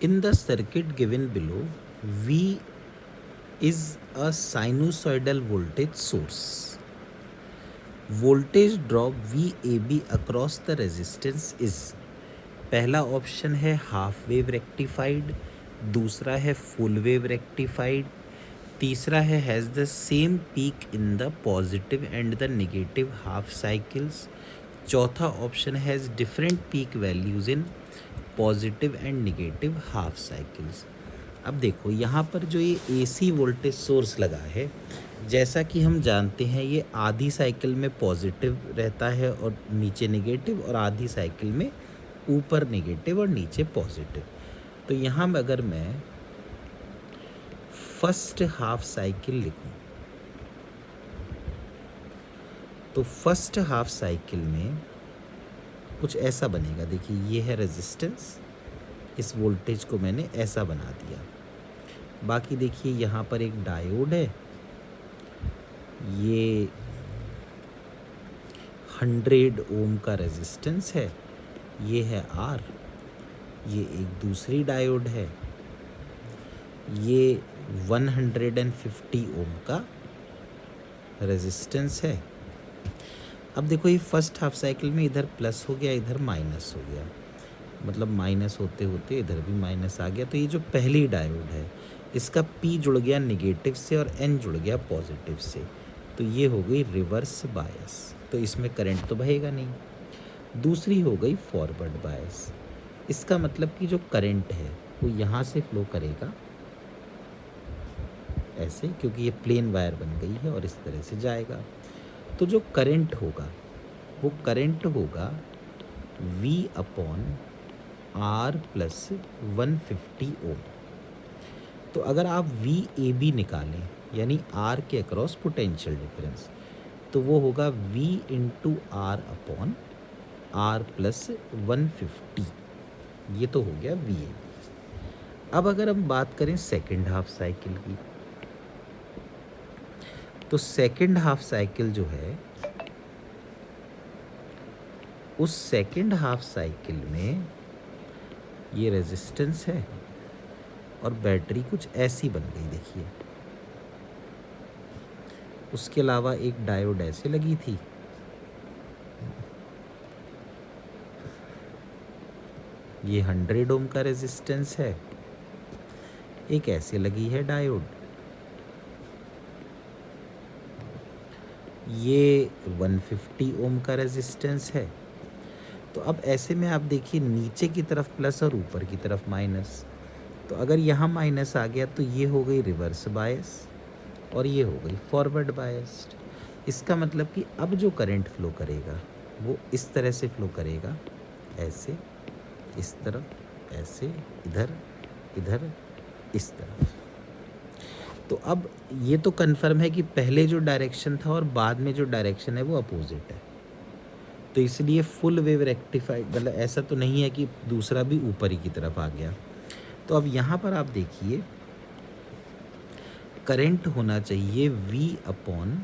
In the circuit given below, V is a sinusoidal voltage source. Voltage drop VAB across the resistance is, पहला option है half wave rectified, दूसरा है full wave rectified, तीसरा है has the same peak in the positive and the negative half cycles, चौथा option has different peak values in positive and negative half cycles. अब देखो यहाँ पर जो ये AC वोल्टेज सोर्स लगा है, जैसा कि हम जानते हैं ये आधी साइकिल में पॉजिटिव रहता है और नीचे नेगेटिव, और आधी साइकिल में ऊपर नेगेटिव और नीचे पॉजिटिव। तो यहाँ अगर मैं फर्स्ट हाफ साइकिल लिखूं तो फर्स्ट हाफ साइकिल में कुछ ऐसा बनेगा। देखिए ये है रेजिस्टेंस, इस वोल्टेज को मैंने ऐसा बना दिया। बाकी देखिए यहाँ पर एक डायोड है, ये 100 ओम का रेजिस्टेंस है, ये है R, ये एक दूसरी डायोड है, ये 150 ओम का रेजिस्टेंस है। अब देखो ये फर्स्ट हाफ साइकिल में इधर प्लस हो गया, इधर माइनस हो गया, मतलब माइनस होते होते इधर भी माइनस आ गया। तो ये जो पहली डायोड है इसका P जुड़ गया नेगेटिव से और N जुड़ गया पॉजिटिव से, तो ये हो गई रिवर्स बायस, तो इसमें करंट तो बहेगा नहीं। दूसरी हो गई फॉरवर्ड बायस, इसका मतलब कि जो करंट है वो यहाँ से फ्लो करेगा ऐसे, क्योंकि ये प्लेन वायर बन गई है, और इस तरह से जाएगा। तो जो करंट होगा वो करंट होगा V अपॉन R प्लस 150 ओम। तो अगर आप VAB निकालें, यानी R के अक्रॉस पोटेंशियल डिफरेंस, तो वो होगा V into R upon R plus 150, ये तो हो गया VAB। अब अगर हम बात करें सेकेंड हाफ साइकिल की, तो सेकेंड हाफ साइकिल जो है, उस सेकेंड हाफ साइकिल में ये रेजिस्टेंस है और बैटरी कुछ ऐसी बन गई, देखिए। उसके अलावा एक डायोड ऐसे लगी थी, ये 100 ओम का रेजिस्टेंस है, एक ऐसे लगी है डायोड, ये 150 ओम का रेजिस्टेंस है। तो अब ऐसे में आप देखिए नीचे की तरफ प्लस और ऊपर की तरफ माइनस, तो अगर यहाँ माइनस आ गया तो ये हो गई रिवर्स बायस और ये हो गई फॉरवर्ड बायस्ड। इसका मतलब कि अब जो करंट फ्लो करेगा वो इस तरह से फ्लो करेगा, ऐसे, इस तरफ, ऐसे, इधर, इधर, इस तरफ। तो अब ये तो कन्फर्म है कि पहले जो डायरेक्शन था और बाद में जो डायरेक्शन है वो अपोजिट है, तो इसलिए फुल वेव रेक्टिफाइड, मतलब ऐसा तो नहीं है कि दूसरा भी ऊपर ही की तरफ आ गया। तो अब यहाँ पर आप देखिए करंट होना चाहिए V अपॉन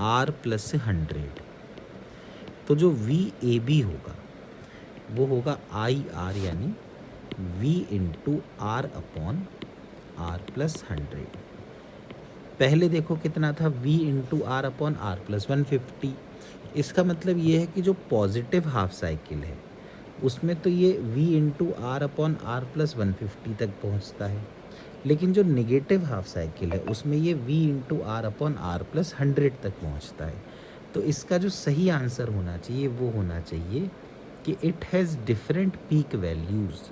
R प्लस 100, तो जो VAB होगा वो होगा IR, यानी V into R upon R plus 100। पहले देखो कितना था, V into R upon R plus 150। इसका मतलब ये है कि जो पॉजिटिव हाफ साइकिल है उसमें तो ये V into R upon R plus 150 तक पहुँचता है, लेकिन जो नेगेटिव हाफ साइकिल है उसमें ये V into R upon R plus 100 तक पहुँचता है। तो इसका जो सही आंसर होना चाहिए वो होना चाहिए कि it has different peak values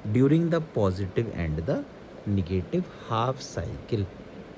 during the positive and the negative half cycle.